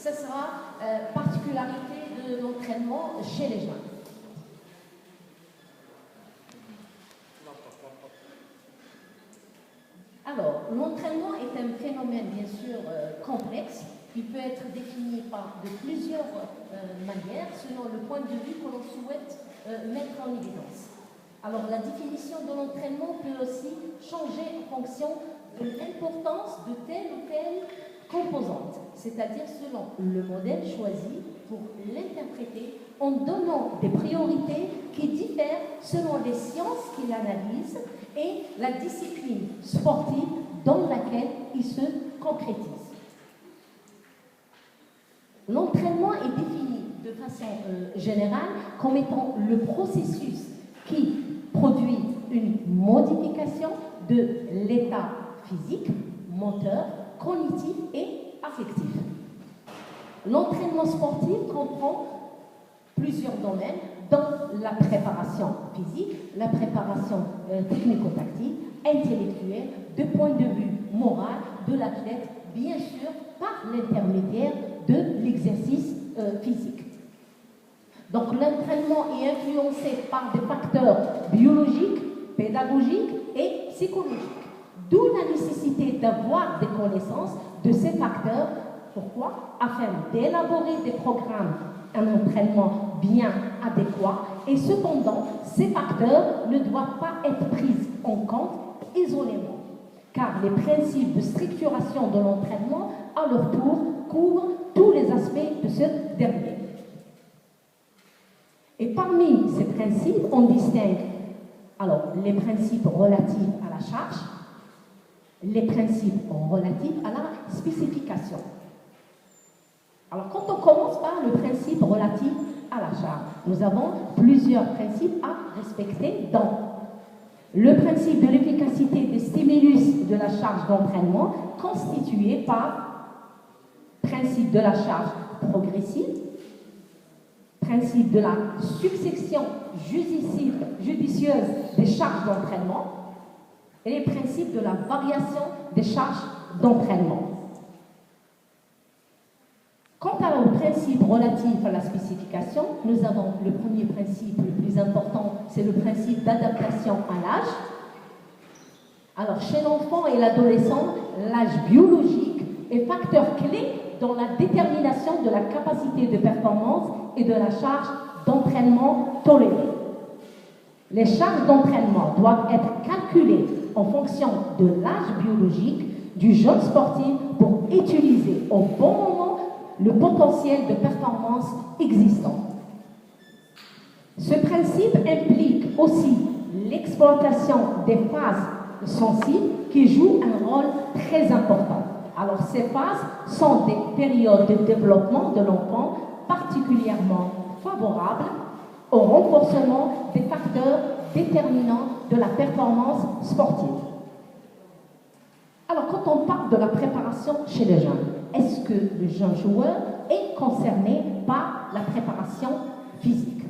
Ce sera particularité de l'entraînement chez les jeunes. Alors, l'entraînement est un phénomène bien sûr complexe. Il peut être défini par de plusieurs manières selon le point de vue que l'on souhaite mettre en évidence. Alors, la définition de l'entraînement peut aussi changer en fonction de l'importance de telle ou telle composante, c'est-à-dire selon le modèle choisi pour l'interpréter en donnant des priorités qui diffèrent selon les sciences qu'il analyse et la discipline sportive dans laquelle il se concrétise. L'entraînement est défini de façon générale comme étant le processus qui produit une modification de l'état physique, moteur, cognitif et affectif. L'entraînement sportif comprend plusieurs domaines, dont la préparation physique, la préparation technico-tactique, intellectuelle, de point de vue moral de l'athlète, bien sûr par l'intermédiaire de l'exercice physique. Donc l'entraînement est influencé par des facteurs biologiques, pédagogiques et psychologiques. D'où la nécessité d'avoir des connaissances de ces facteurs. Pourquoi? Afin d'élaborer des programmes, un entraînement bien adéquat. Et cependant, ces facteurs ne doivent pas être pris en compte isolément, car les principes de structuration de l'entraînement, à leur tour, couvrent tous les aspects de ce dernier. Et parmi ces principes, on distingue alors les principes relatifs à la charge, les principes relatifs à la spécification. Alors, quand on commence par le principe relatif à la charge, nous avons plusieurs principes à respecter dans le principe de l'efficacité des stimulus de la charge d'entraînement, constitué par principe de la charge progressive, principe de la succession judicieuse des charges d'entraînement et les principes de la variation des charges d'entraînement. Quant au principe relatif à la spécification, nous avons le premier principe, le plus important, c'est le principe d'adaptation à l'âge. Alors, chez l'enfant et l'adolescent, l'âge biologique est facteur clé dans la détermination de la capacité de performance et de la charge d'entraînement tolérée. Les charges d'entraînement doivent être calculées en fonction de l'âge biologique du jeune sportif pour utiliser au bon moment le potentiel de performance existant. Ce principe implique aussi l'exploitation des phases sensibles qui jouent un rôle très important. Alors, ces phases sont des périodes de développement de l'enfant particulièrement favorables au renforcement des facteurs déterminants de la performance sportive. Alors, quand on parle de la préparation chez les jeunes, est-ce que le jeune joueur est concerné par la préparation physique?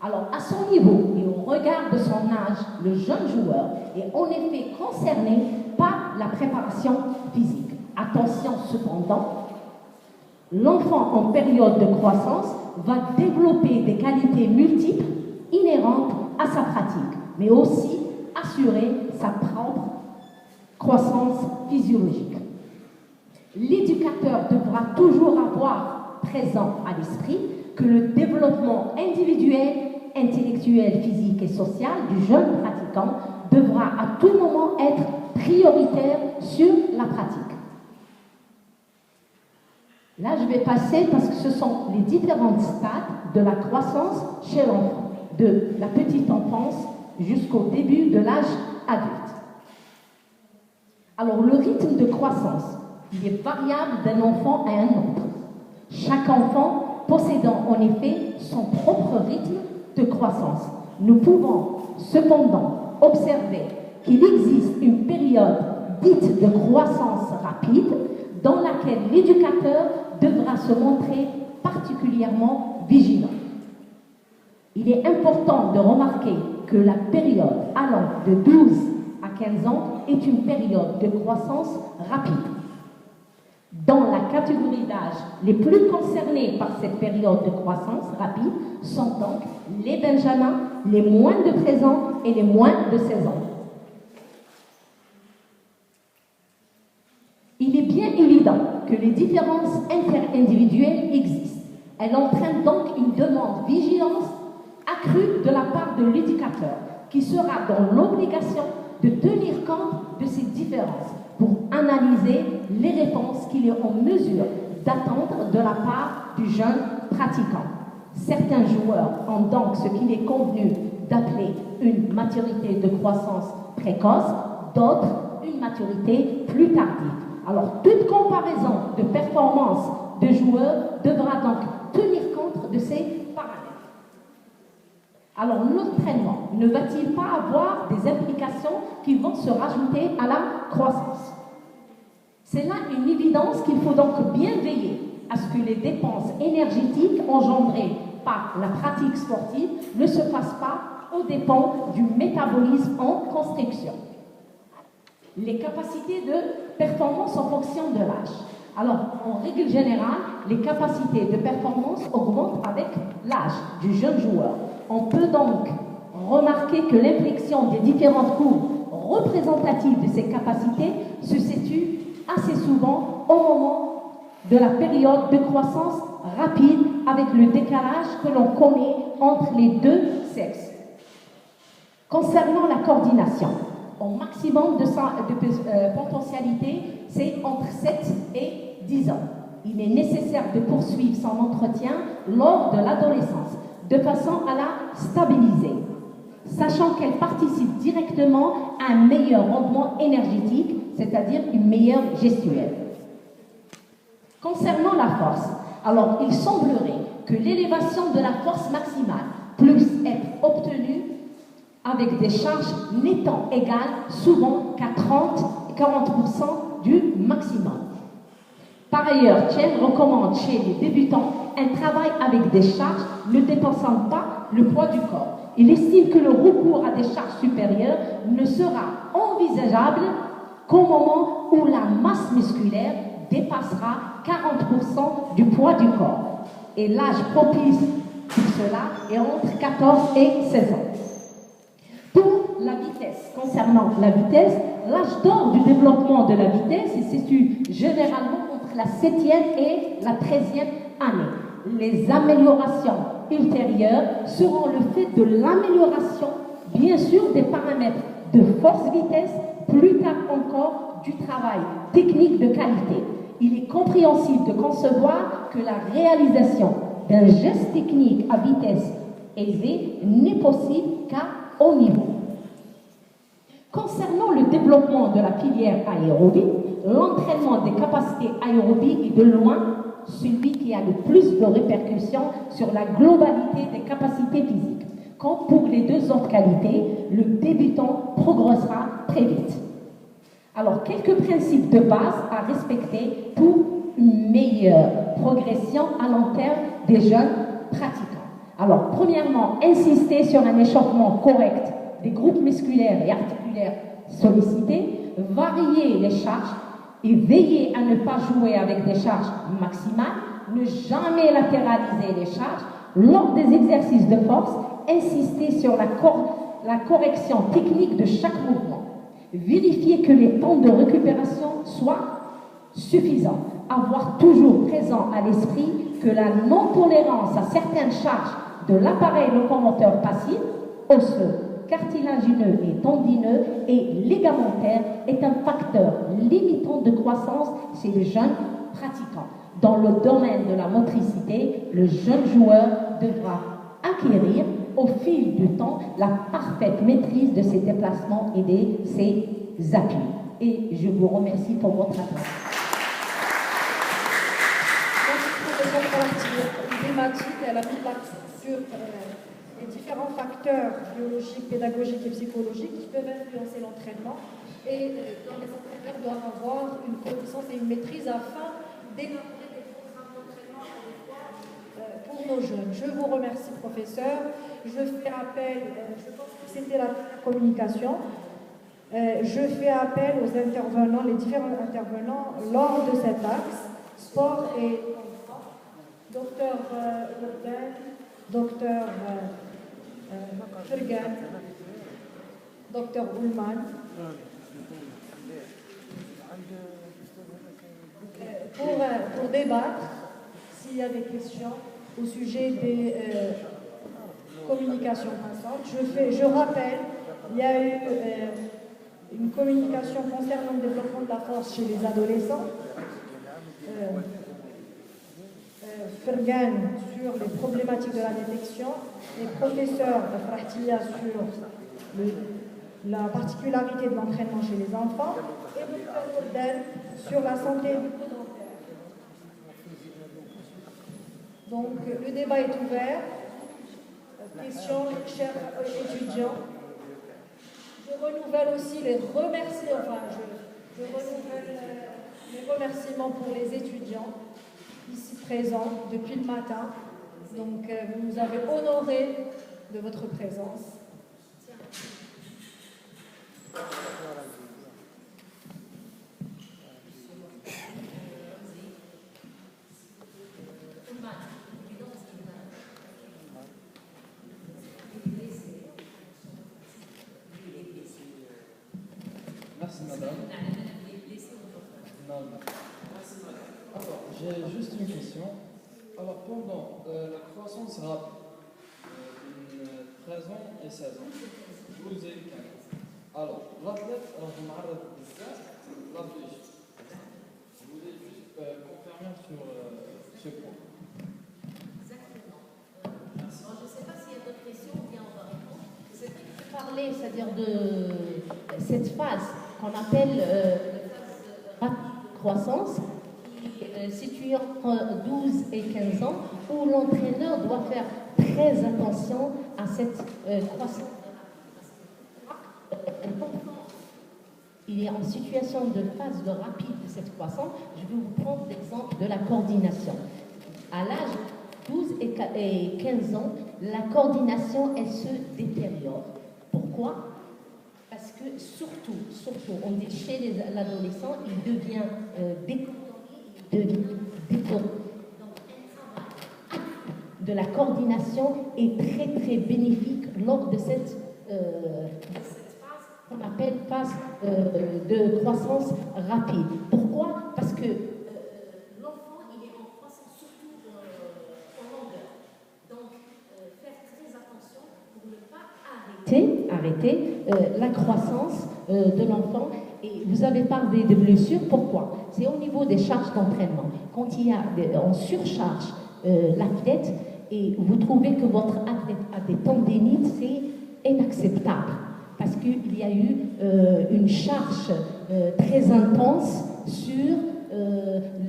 Alors, à son niveau et au regard de son âge, le jeune joueur est en effet concerné par la préparation physique. Attention cependant, l'enfant en période de croissance va développer des qualités multiples inhérentes à sa pratique, mais aussi assurer sa propre croissance physiologique. L'éducateur devra toujours avoir présent à l'esprit que le développement individuel, intellectuel, physique et social du jeune pratiquant devra à tout moment être prioritaire sur la pratique. Là, je vais passer parce que ce sont les différents stades de la croissance chez l'enfant, de la petite enfance jusqu'au début de l'âge adulte. Alors, le rythme de croissance, il est variable d'un enfant à un autre. Chaque enfant possédant en effet son propre rythme de croissance. Nous pouvons cependant observer qu'il existe une période dite de croissance rapide dans laquelle l'éducateur devra se montrer particulièrement vigilant. Il est important de remarquer que la période allant de 12 à 15 ans est une période de croissance rapide. Dans la catégorie d'âge les plus concernés par cette période de croissance rapide sont donc les benjamins, les moins de 13 ans et les moins de 16 ans. Il est bien évident que les différences interindividuelles existent. Elles entraînent donc une demande de vigilance accrue de la part de l'éducateur, qui sera dans l'obligation de tenir compte de ces différences pour analyser les réponses qu'il est en mesure d'attendre de la part du jeune pratiquant. Certains joueurs ont donc ce qu'il est convenu d'appeler une maturité de croissance précoce, d'autres une maturité plus tardive. Alors, toute comparaison de performance de joueurs devra donc tenir compte de ces paramètres. Alors, l'entraînement ne va-t-il pas avoir des implications qui vont se rajouter à la croissance? C'est là une évidence qu'il faut donc bien veiller à ce que les dépenses énergétiques engendrées par la pratique sportive ne se fassent pas aux dépens du métabolisme en construction. Les capacités de performance en fonction de l'âge. Alors, en règle générale, les capacités de performance augmentent avec l'âge du jeune joueur. On peut donc remarquer que l'inflexion des différentes courbes représentatives de ces capacités se situe assez souvent au moment de la période de croissance rapide avec le décalage que l'on connaît entre les deux sexes. Concernant la coordination, au maximum de potentialité, c'est entre 7 et 10 ans. Il est nécessaire de poursuivre son entretien lors de l'adolescence, de façon à la stabiliser, sachant qu'elle participe directement à un meilleur rendement énergétique, c'est-à-dire une meilleure gestuelle. Concernant la force, alors il semblerait que l'élévation de la force maximale puisse être obtenue avec des charges n'étant égales souvent qu'à 30-40% du maximum. Par ailleurs, Chen recommande chez les débutants un travail avec des charges ne dépassant pas le poids du corps. Il estime que le recours à des charges supérieures ne sera envisageable qu'au moment où la masse musculaire dépassera 40% du poids du corps. Et l'âge propice pour cela est entre 14 et 16 ans. Pour la vitesse, concernant la vitesse, l'âge d'or du développement de la vitesse se situe généralement entre la 7e et la 13e année. Les améliorations ultérieures seront le fait de l'amélioration, bien sûr, des paramètres de force-vitesse, plus tard encore du travail technique de qualité. Il est compréhensible de concevoir que la réalisation d'un geste technique à vitesse élevée n'est possible qu'à haut niveau. Concernant le développement de la filière aérobie, l'entraînement des capacités aérobies est de loin celui qui a le plus de répercussions sur la globalité des capacités physiques. Comme pour les deux autres qualités, le débutant progressera très vite. Alors, quelques principes de base à respecter pour une meilleure progression à long terme des jeunes pratiquants. Alors, premièrement, insister sur un échauffement correct des groupes musculaires et articulaires sollicités, varier les charges et veiller à ne pas jouer avec des charges maximales, ne jamais latéraliser les charges. Lors des exercices de force, insister sur la correction technique de chaque mouvement. Vérifier que les temps de récupération soient suffisants. Avoir toujours présent à l'esprit que la non-tolérance à certaines charges de l'appareil locomoteur passif, osseux, cartilagineux et tendineux et ligamentaire est un facteur limitant de croissance chez les jeunes pratiquants. Dans le domaine de la motricité, le jeune joueur devra acquérir au fil du temps la parfaite maîtrise de ses déplacements et de ses appuis. Et je vous remercie pour votre attention. Merci pour votre partie thématique. Elle a mis l'accent sur les différents facteurs biologiques, pédagogiques et psychologiques qui peuvent influencer l'entraînement. Et les entraîneurs doivent avoir une connaissance et une maîtrise afin d'élaborer des programmes d'entraînement adéquats pour nos jeunes. Je vous remercie, professeur. Je fais appel, je pense que c'était la communication. Je fais appel aux intervenants, les différents intervenants lors de cet axe. sport et docteur Urban, docteur Fergan, docteur Ullman, pour débattre, s'il y a des questions au sujet des communications passantes. Je rappelle, il y a eu une communication concernant le développement de la force chez les adolescents. Fergan sur les problématiques de la détection, les professeurs Frahtia sur la particularité de l'entraînement chez les enfants et Dr Gourdel sur la santé bucco-dentaire. Donc le débat est ouvert. Questions, chers étudiants. Je renouvelle aussi les remerciements, je renouvelle les remerciements pour les étudiants ici présents depuis le matin. Donc vous nous avez honorés de votre présence. Merci madame. Non. Alors, j'ai juste une question. Alors, pendant la croissance rapide, 13 ans et 16 ans, 12 et 15 ans. Alors, l'athlète, je m'arrête l'athlète. Je voulais juste confirmer sur ce point. Exactement. Je ne sais pas s'il y a d'autres questions, bien on va répondre. C'est vrai que je parlais, c'est-à-dire de cette phase qu'on appelle phase rapide de croissance, qui est située entre 12 et 15 ans, où l'entraîneur doit faire très attention à cette croissance. Il est en situation de phase de rapide de cette croissance. Je vais vous prendre l'exemple de la coordination. À l'âge de 12 et 15 ans, la coordination, elle se détériore. Pourquoi? Parce que surtout, on dit chez l'adolescent, il devient décoordonné, il devient décoordonné. Donc, un travail de la coordination est très très bénéfique lors de cette phase qu'on appelle phase de croissance rapide. Pourquoi? Parce que l'enfant, il est en croissance surtout en longueur. Donc, faire très attention pour ne pas arrêter la croissance de l'enfant. Et vous avez parlé de blessures, pourquoi? C'est au niveau des charges d'entraînement. Quand on surcharge l'athlète et vous trouvez que votre athlète a des tendinites, c'est inacceptable. Parce qu'il y a eu une charge très intense sur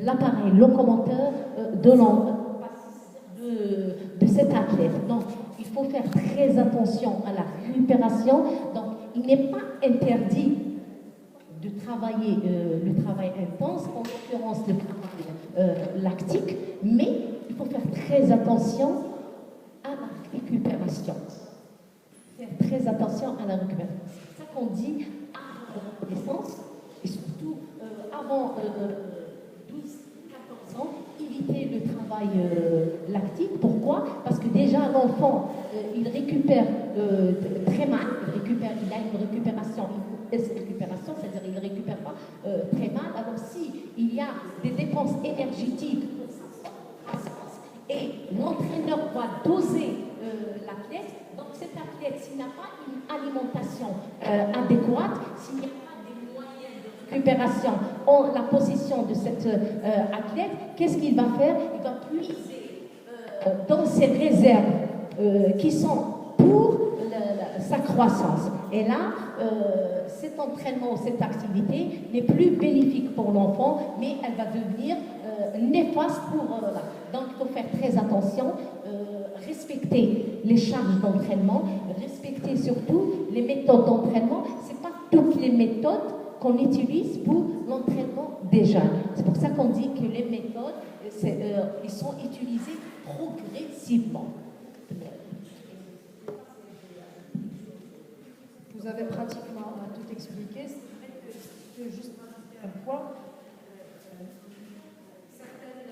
l'appareil locomoteur de cet athlète. Donc, il faut faire très attention à la récupération. Donc, il n'est pas interdit de travailler le travail intense, en l'occurrence le travail lactique, mais il faut faire très attention à la récupération. Faire très attention à la récupération. C'est ça qu'on dit avant l'adolescence et surtout avant 12-14 ans, éviter le travail lactique. Pourquoi? Parce que déjà l'enfant, il récupère très mal, il a une récupération, c'est-à-dire il ne récupère pas très mal. Alors s'il y a des dépenses énergétiques et l'entraîneur va doser l'athlète, donc cet athlète, s'il n'a pas une alimentation adéquate, s'il n'y a pas des moyens de récupération en la possession de cet athlète, qu'est-ce qu'il va faire? Il va puiser dans ses réserves qui sont pour sa croissance. Et là, cet entraînement, cette activité n'est plus bénéfique pour l'enfant, mais elle va devenir néfaste pour donc il faut faire très attention, respecter les charges d'entraînement, respecter surtout les méthodes d'entraînement. Ce n'est pas toutes les méthodes qu'on utilise pour l'entraînement des jeunes. C'est pour ça qu'on dit que les méthodes, ils sont utilisées progressivement. Vous avez pratiquement tout expliqué. C'est vrai que juste un point. Certaines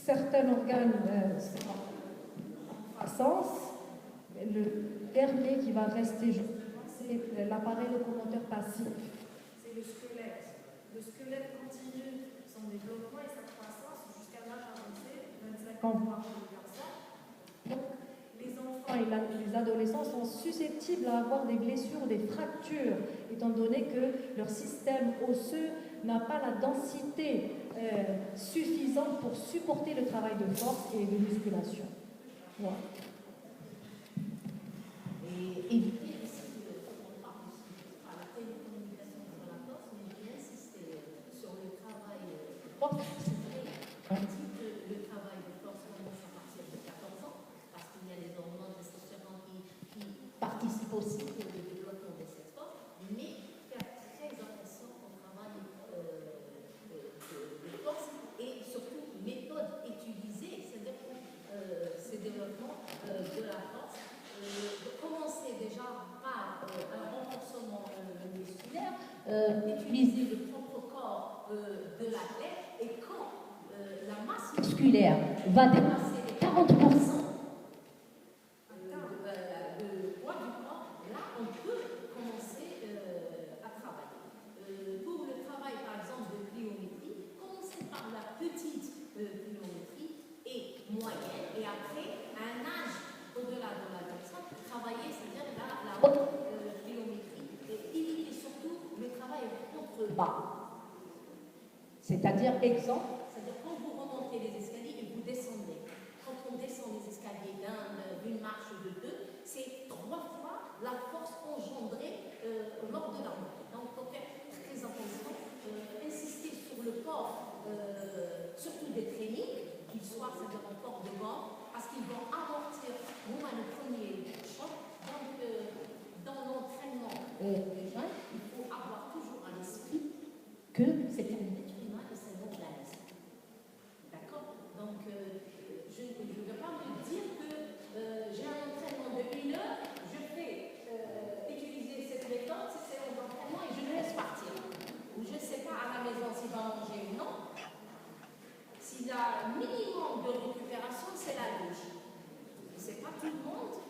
certains organes sont en croissance. Le dernier qui va rester, c'est l'appareil locomoteur passif. C'est le squelette. Le squelette continue son développement et sa croissance jusqu'à l'âge avancé, 25 ans, voire plus comme ça. Donc, les enfants et les adolescents sont susceptibles à avoir des blessures, des fractures, étant donné que leur système osseux n'a pas la densité suffisante pour supporter le travail de force et de musculation. Voilà. Et éviter aussi on parle à la télécommunication sur la force, mais je vais insister sur le travail de force. C'est vrai, on dit que le travail de force commence à partir de 14 ans, parce qu'il y a les hormones, les stéroïdes qui participent aussi au développement de cette force, mais faire très attention au travail de force et surtout méthode utilisée, c'est-à-dire ce développement de la force. De commencer déjà par un renforcement musculaire, utiliser le propre corps de l'athlète, et quand la masse musculaire va dépasser les 40% de poids du corps, là on peut commencer à travailler. Pour le travail par exemple de pliométrie, commencer par la petite pliométrie et moyenne, et après à un âge au-delà de la personne, travailler, c'est-à-dire la haute pliométrie, et éviter surtout le travail contre-bas. C'est-à-dire, exemple, c'est-à-dire quand vous remontez les escaliers et vous descendez. Quand on descend les escaliers d'une marche ou de deux, c'est 3 fois la force engendrée lors de la montée. Donc, il faut faire très attention, insister sur le port, surtout des trainings, qu'ils soient, c'est-à-dire en port de gants, parce qu'ils vont amortir le premier choc. Donc, dans l'entraînement des jeunes, il faut avoir toujours à l'esprit que c'est un être humain et c'est un organisme. D'accord? Donc, je ne veux pas me dire que j'ai un entraînement de 1 heure, je fais utiliser cette méthode, c'est séance d'entraînement et je le laisse partir. Ou je ne sais pas à la maison s'il va manger ou non. S'il a un minimum de récupération, c'est la gauche. Ce n'est pas tout le monde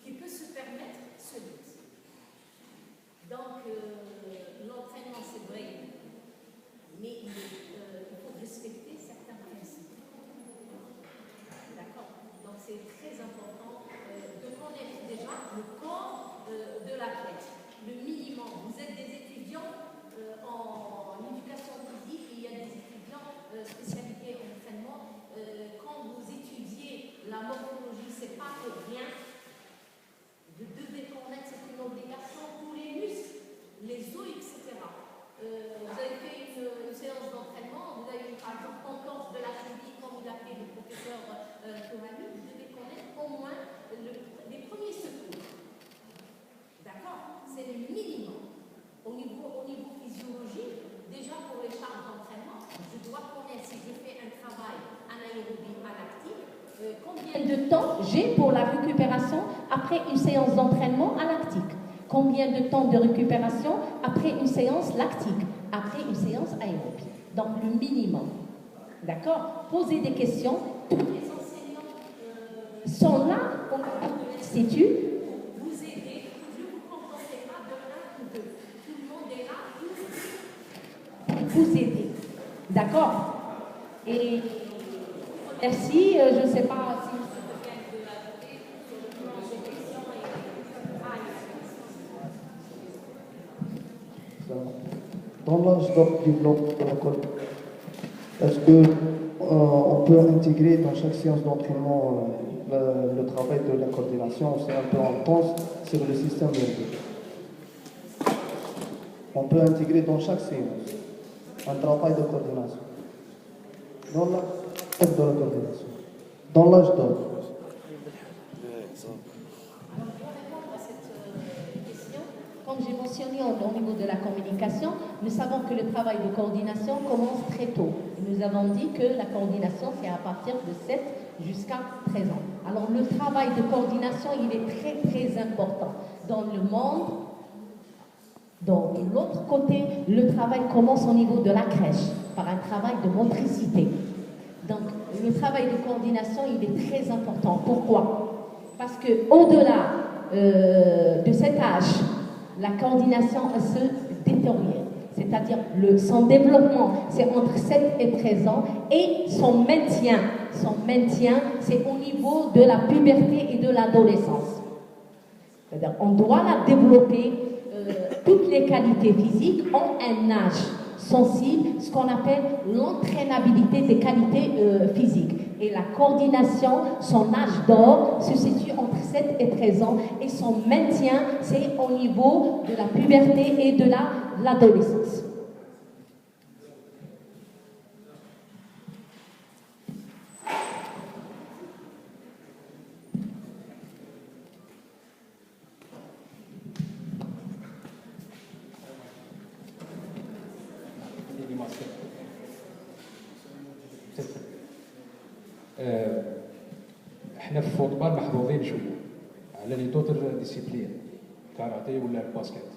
qui peut se permettre ce luxe. Donc, l'entraînement, c'est vrai, mais il faut respecter certains principes. D'accord? Donc, c'est très important de connaître déjà le corps de l'athlète. Le minimum. Vous êtes des étudiants en éducation physique, il y a des étudiants spécialisés en entraînement. Quand vous étudiez la morphologie, c'est pas pour rien. Vous devez connaître, c'est une obligation, tous les muscles, les os, etc. Vous avez fait une séance d'entraînement, vous avez eu par exemple entorse de la cheville, comme vous l'a fait le professeur Tourani, vous devez connaître au moins les premiers secours. D'accord? C'est le minimum. Au niveau physiologique, déjà pour les charges d'entraînement, je dois connaître si je fais un travail anaérobie à lactique, combien de temps j'ai pour la récupération après une séance d'entraînement à lactique. Combien de temps de récupération après une séance lactique, après une séance aérobie. Donc le minimum. D'accord? Posez des questions. Tous les enseignants sont là au niveau de l'institut. Vous aider. Ne vous contentez pas de 1 ou 2. Tout le monde est là pour vous aider. D'accord? Et merci. Je ne sais pas si vous avez de ajouter sur le plan des questions Dans l'âge de développement de la coordination, est-ce qu'on peut intégrer dans chaque séance d'entraînement le travail de la coordination? C'est un peu intense sur le système nerveux. On peut intégrer dans chaque séance un travail de coordination. Dans l'âge de la coordination. Dans l'âge d'or. Comme j'ai mentionné au niveau de la communication, nous savons que le travail de coordination commence très tôt. Nous avons dit que la coordination, c'est à partir de 7 jusqu'à 13 ans. Alors, le travail de coordination, il est très, très important. Dans le monde, de l'autre côté, le travail commence au niveau de la crèche, par un travail de motricité. Donc, le travail de coordination, il est très important. Pourquoi? Parce qu'au-delà de cet âge, la coordination se détériore. C'est-à-dire son développement, c'est entre 7 et 13 ans, et son maintien, c'est au niveau de la puberté et de l'adolescence. C'est-à-dire on doit la développer, toutes les qualités physiques en un âge sensible, ce qu'on appelle l'entraînabilité des qualités physiques. Et la coordination, son âge d'or se situe entre 7 et 13 ans, et son maintien, c'est au niveau de la puberté et de l'adolescence. احنا في الفوتبال محظوظين شويه على لي دوتر ديسيبلين كاراتي ولا الباسكت.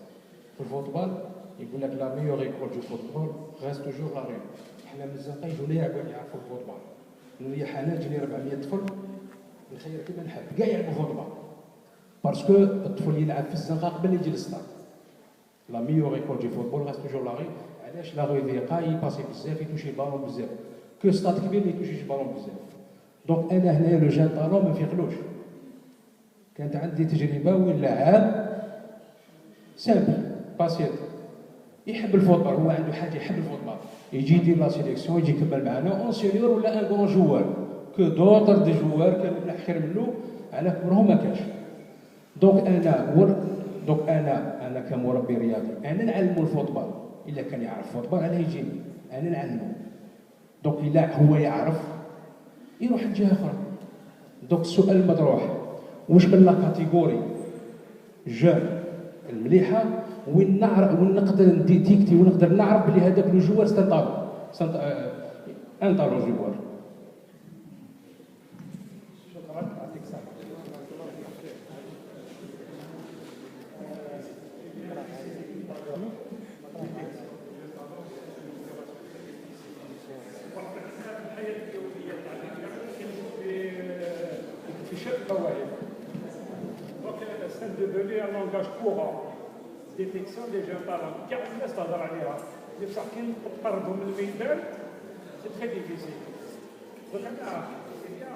في الفوتبال يقول لك لا ميور ايكول دو فوتبول غاز توجور لا ريون. احنا من الزنقه يجونا يعرفوا الفوتبال. انه هي حنان جيني 400 طفل نخير كيما نحب كاع يلعبوا فوتبال باسكو الطفل يلعب في الزنقه قبل يجي للستاد. لا ميور ايكول دو فوتبول غاز توجور لا ريون. علاش لا ريون ضيقه يباسي بزاف يتوشي البالون بزاف كو ستاد كبير ما يتوشيش البالون بزاف. دونك انا هنايا لو جان طالون ما نفيقلوش. كانت عندي تجربه وين لاعب سامبل باسيت يحب الفوتبال، هو عنده حاجه يحب الفوتبال، يجي يدير لا سيليكسيون يجي يكمل معنا اون سينيور ولا ان كرون جوار كو دوطر دي جوار كانوا احكر منه على عمرهم ما كانش. دونك انا كمربي رياضي انا نعلمو الفوتبال. الا كان يعرف الفوتبال علاه يجيني انا نعلمو. دونك الا هو يعرف يروح لجهه اخرى. دونك السؤال المطروح واش من لا كاتيجوري جون المليحه وين نقدر نديتيكتي ونقدر نعرف بلي هذاك لو جوار ان طالون جوار. شكرا يعطيك الصحه. C'est devenu un langage courant. Détection des jeunes talents. كاع الناس تهضر عليها. بصح كي تقربوا من الميدان سي تري ديفيسيل. Donc là, il y a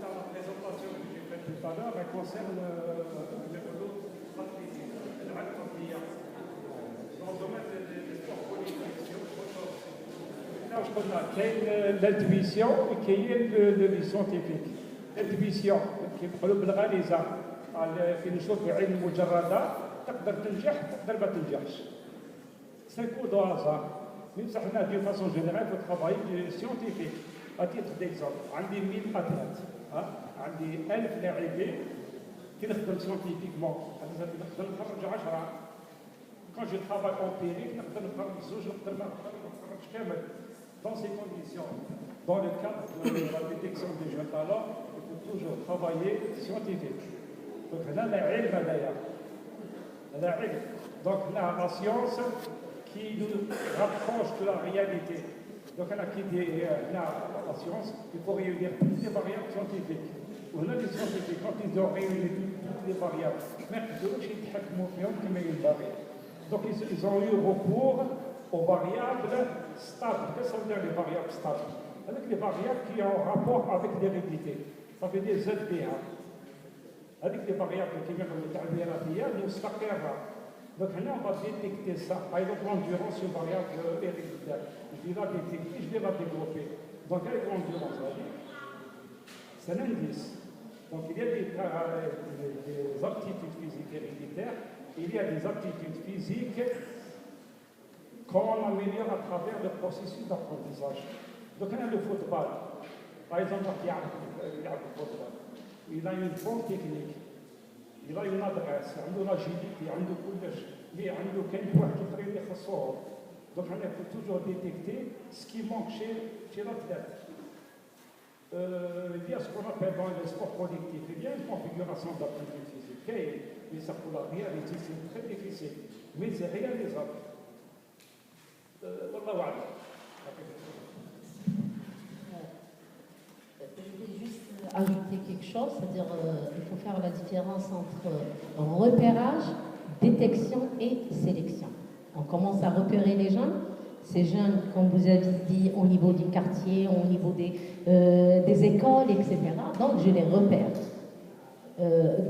dans la présentation que j'ai faite tout à l'heure, elle concerne l'autre stratégie, dans le domaine des sports politiques. Là, je connais l'intuition et qui est le scientifique. L'intuition qui est بالغاليزة في نشوف علم مجردة تقدر تنجح تقدر ما تنجحش. C'est un coup de hasard. Mais ça حنا d'une façon générale في travail scientifique. À titre d'exemple, عندي 1000 athlètes. عندي 1000 لاعبين كي نخدم سيونتيفيكمون نقدر نخرج 10. Quand je travaille empirique نقدر نخرج زوج نقدر ما نخرجش كامل. Dans ces conditions, dans le cadre de la détection des jeunes talents, il faut toujours travailler scientifique. Donc là, donc la science qui nous rapproche de la réalité. Donc là, qui dit la science, il faut réunir toutes les variables scientifiques. On a les scientifiques, quand ils ont réuni toutes les variables, donc ils ont eu recours aux variables stables. Qu'est-ce que ça veut dire les variables stables? Avec les variables qui ont rapport avec l'hérédité. Ça veut dire ZDA. Avec les variables qui sont مستقرة. Donc là, on va détecter ça. Par exemple, l'endurance, c'est une variable héréditaire. Je vais la détecter, je vais la développer. Donc avec l'endurance, c'est un indice. Donc il y a des aptitudes physiques héréditaires, il y a des aptitudes physiques qu'on améliore à travers le processus d'apprentissage. Donc on a le football. Par exemple, il y a le football. Il a une bonne technique, il a une adresse, il a une agilité, il a une couche, il a une qualité de ressort. Donc on peut toujours détecter ce qui manque chez l'athlète. Il y a ce qu'on appelle dans le sport collectif, il y a une configuration d'aptitude physique, mais ça pour la réaliser c'est très difficile, mais c'est réalisable. والله أعلم. ajouter quelque chose, c'est-à-dire il faut faire la différence entre repérage, détection et sélection. On commence à repérer les jeunes. Ces jeunes, comme vous avez dit, au niveau du quartier, au niveau des écoles, etc. Donc, je les repère.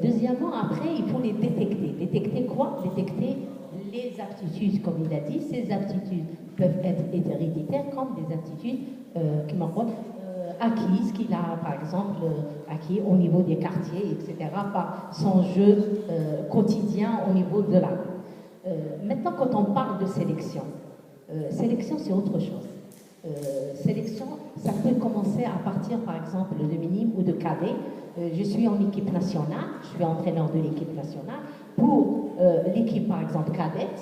Deuxièmement, après, il faut les détecter. Détecter quoi? Détecter les aptitudes, comme il a dit. Ces aptitudes peuvent être héréditaires comme des aptitudes acquises qu'il a, par exemple, acquis au niveau des quartiers, etc., par son jeu quotidien au niveau de l'âme. Maintenant, quand on parle de sélection, sélection, c'est autre chose. Sélection, ça peut commencer à partir, par exemple, de minime ou de cadet. Je suis en équipe nationale, je suis entraîneur de l'équipe nationale. Pour l'équipe, par exemple, cadette,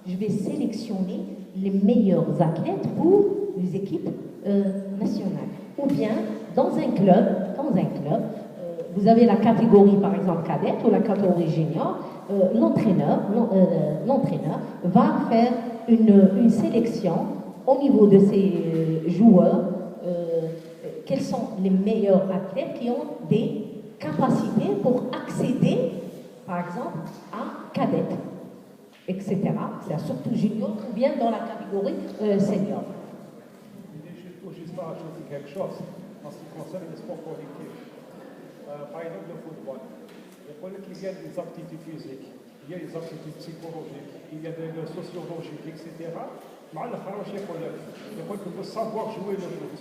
je vais sélectionner les meilleurs athlètes pour les équipes nationales. Ou bien, dans un club, vous avez la catégorie, par exemple, cadette ou la catégorie junior. L'entraîneur va faire une sélection au niveau de ces joueurs, quels sont les meilleurs athlètes qui ont des capacités pour accéder, par exemple, à cadette, etc. C'est surtout junior ou bien dans la catégorie senior. Il faut juste ajouter quelque chose en ce qui concerne les sports collectifs. Par exemple, le football. Il y a des aptitudes physiques, il y a des aptitudes psychologiques, il y a des sociologiques, etc. Mais il faut savoir jouer le foot.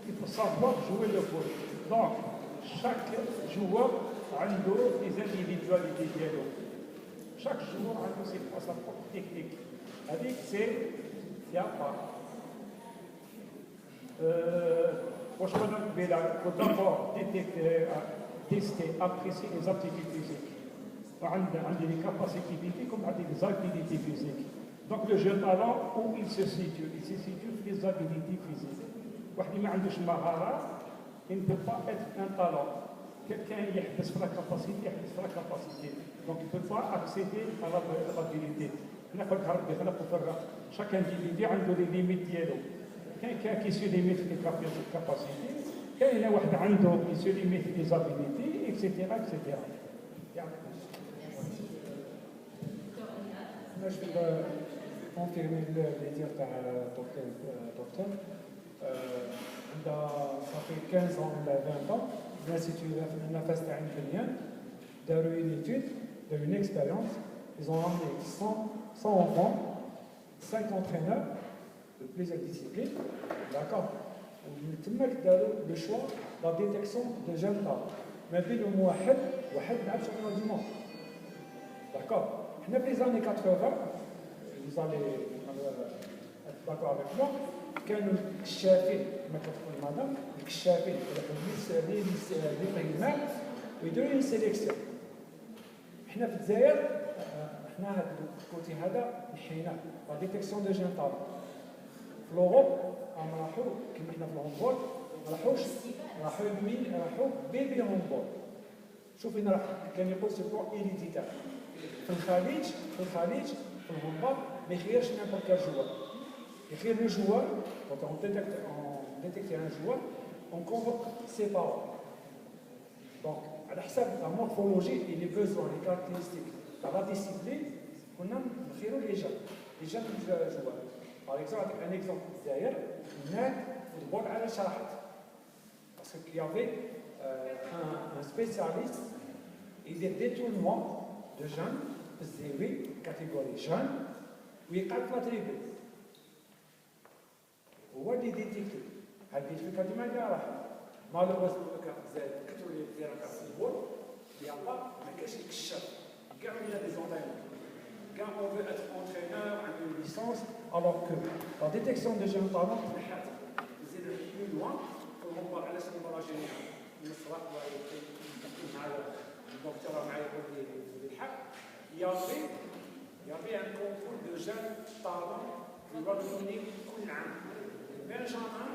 Il faut savoir jouer le foot. Donc, chaque joueur a des individualités. Chaque joueur a sa propre technique. C'est à part. Il faut d'abord tester, apprécier les aptitudes physiques. Les capacités physiques comme les habilités physiques. Donc le jeune talent, où il se situe? Il se situe dans les habilités physiques. Il ne peut pas être un talent. Quelqu'un qui a la capacité, donc il ne peut pas accéder à l'habilité. Chaque individu a des limites. Quelqu'un qui se limite les capacités, quelqu'un qui se limite les habilités, etc. etc. Je vais confirmer les dires de docteur. Ça fait 15 ans, 20 ans, l'Institut Nafas Ta'in a eu une étude, une expérience. Ils ont ramené 100 enfants, 5 entraîneurs de plusieurs disciplines. D'accord. Le choix, la détection de jeunes talents. Mais puis le mot واحد لعب championnat du monde. D'accord. Dans les années 80, vous allez être d'accord avec moi, كانوا الكشافين كما كتقول مدام الكشافين اللي primaires ويديروا une sélection. حنا في الجزائر حنا هذا الكوتي هذا نحيناه لا ديتيكسيون دو جون طالون. في لوروب راحوا كما حنا في الهوندبول راحوا بيبي هوندبول. شوف هنا كان يقول سي بور إيريديتار. في الخليج في الهوندبول ما يخيرش نيمبورت كال جوار. يخير لو جوار quand on détecte un joueur, on convoque ses parents. Donc, à la la morphologie et les besoins, les caractéristiques de la discipline, on a les jeunes joueurs. Par exemple, un exemple derrière, on a le football à la Sharahat. Parce qu'il y avait un spécialiste et des détournements de jeunes, catégorie jeunes, où il calcule la tribu. هو اللي ديتيكتي هذه الفكره ديما اللي راح مالوغوزمون زاد كثروا لي ديال الفوتبول يلا ما كاينش الكشاف كاع ولا دي زونتاينور كاع اون فو اتر اونترينور عنده ليسونس الوغ كو لا ديتيكسيون دو جون طالون تنحات نزيد بلو لوان في الهوندبول على سبيل المراجعين المسرح معايا الدكتوره معايا يقول لي بالحق يافي ان كونكور دو جون طالون يوروني كل عام Benjamin,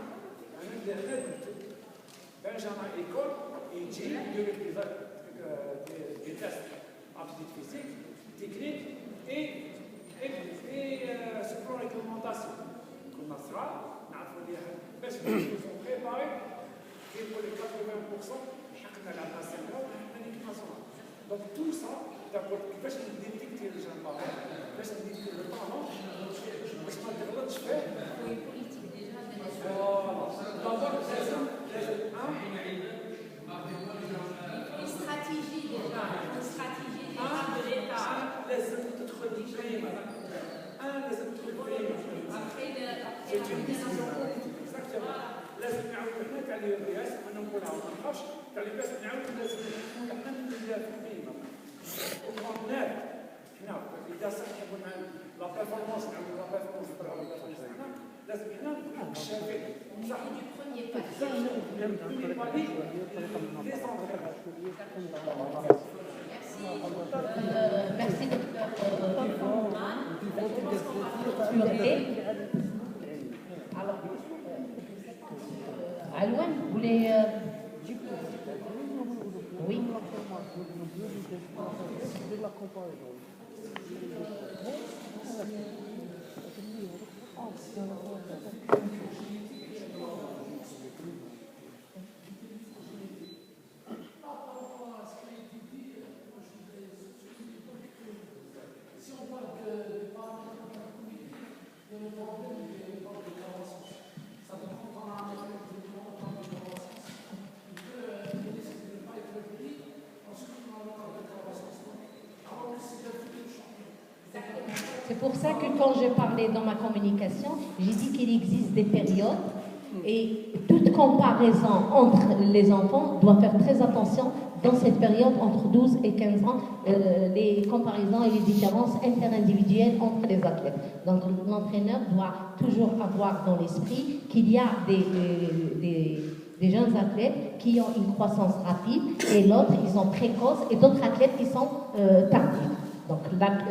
Benjamin école, il dit des tests aptitude physique, technique et sur la réglementation. Comme ça, nous avons préparé كيقول لك 80% حقنا العطاء السنوي وحقنا ليكيباسيون. دونك تو سا دابور كيفاش نديتيكتي الجين بارون، كيفاش نديتيكتي لو طالون باش ما تغلطش فيه. دابور لازم لازم تدخل فيما لازم تدخل فيما لازم نعاودوا حنا تاع الرئاسه انا نقولها ما نخافش تاع الرئاسه نعاودوا لازم نكونوا حنا فيما وقلنا حنا اذا صحيح قلنا لا بيرفورمانس نعاودوا لا بيرفورمانس تاعنا لازم حنا نكونوا مشابهين صح Merci Alors, Alouane, vous voulez... Oui. C'est pour ça que quand je parlais dans ma communication, j'ai dit qu'il existe des périodes et toute comparaison entre les enfants doit faire très attention dans cette période entre 12 et 15 ans, les comparaisons et les différences interindividuelles entre les athlètes. Donc l'entraîneur doit toujours avoir dans l'esprit qu'il y a des jeunes athlètes qui ont une croissance rapide et l'autre, ils sont précoces et d'autres athlètes qui sont tardifs. Donc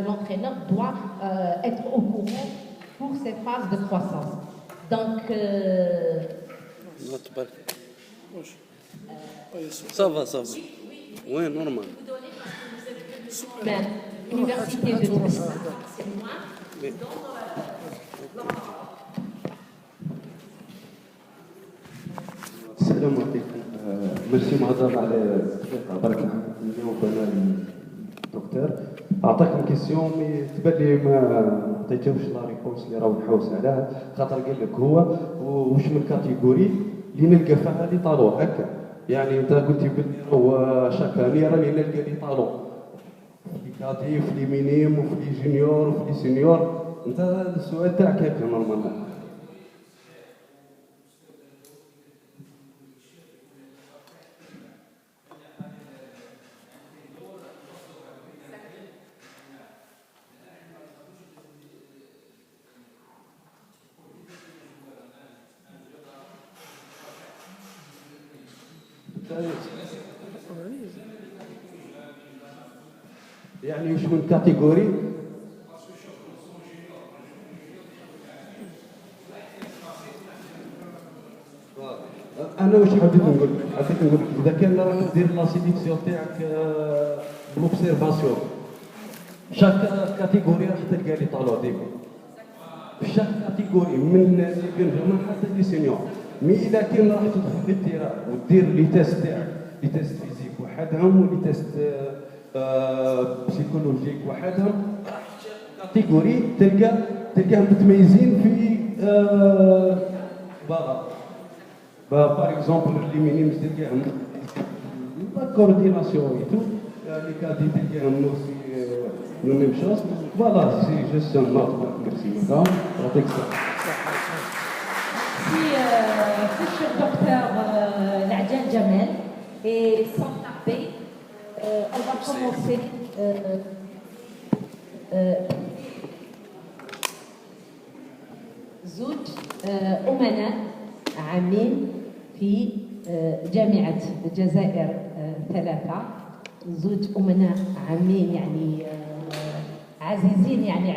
l'entraîneur doit être au courant pour ces phases de croissance. Donc... Ça va. Oui, normal. Université de Nice. السلام عليكم. ميرسي معظم على برك اليوم الدكتور عطاكم كيسيون مي تبان لي ما عطيتهمش لا ريبونس اللي راه نحوس عليها خاطر قال لك هو واش من كاتيجوري اللي نلقى فيها لي طالون هكا يعني انت قلتي بلي هو شاك اني راني نلقى لي طالون في كاتي في لي مينيم وفي لي جونيور وفي لي سينيور انت السؤال تاعك هكا نورمالمون يعني واش من كاتيجوري انا واش حبيت نقول لك اذا كان راك دير لا سيليكسيون تاعك بلوبسيرفاسيون شاك كاتيجوري راح تلقى لي طالون ديما في شاك كاتيجوري من لي بنجامين حتى لي سينيور مي اذا كان راح تدخل في التيران ودير لي تيست تاعك لي تيست فيزيك وحدهم ولي تيست بسيكولوجيك وحدهم كاتيجوري تلقاهم متميزين في باغ اكزومبل لي مينيمز تلقاهم لا كورديناسيون اي تو لي كادي تلقاهم نوسي لو ميم شوز فوالا سي جوست ان نوت ميرسي مدام يعطيك الصحه. Futur docteur Nadjan Jamel et sans tarder, on va commencer زوج أمناء عامين في جامعة الجزائر ثلاثة زوج أمناء عامين يعني عزيزين يعني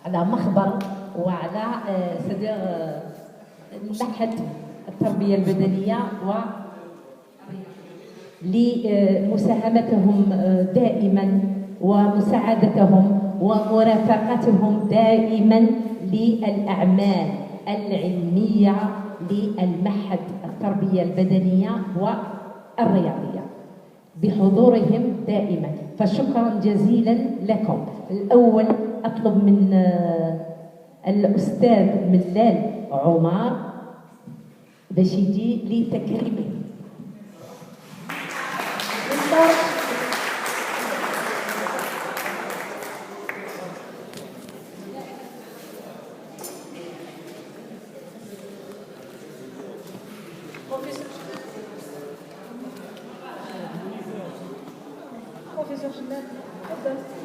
على مخبر وعلى صدر ناحية التربية البدنية لمساهمتهم دائما ومساعدتهم ومرافقتهم دائما للأعمال العلمية للمعهد التربية البدنية والرياضية بحضورهم دائما، فشكرا جزيلا لكم. الأول أطلب من الأستاذ ملال عمر باش يجي لتكريمه. بروفيسور شمال تفضل.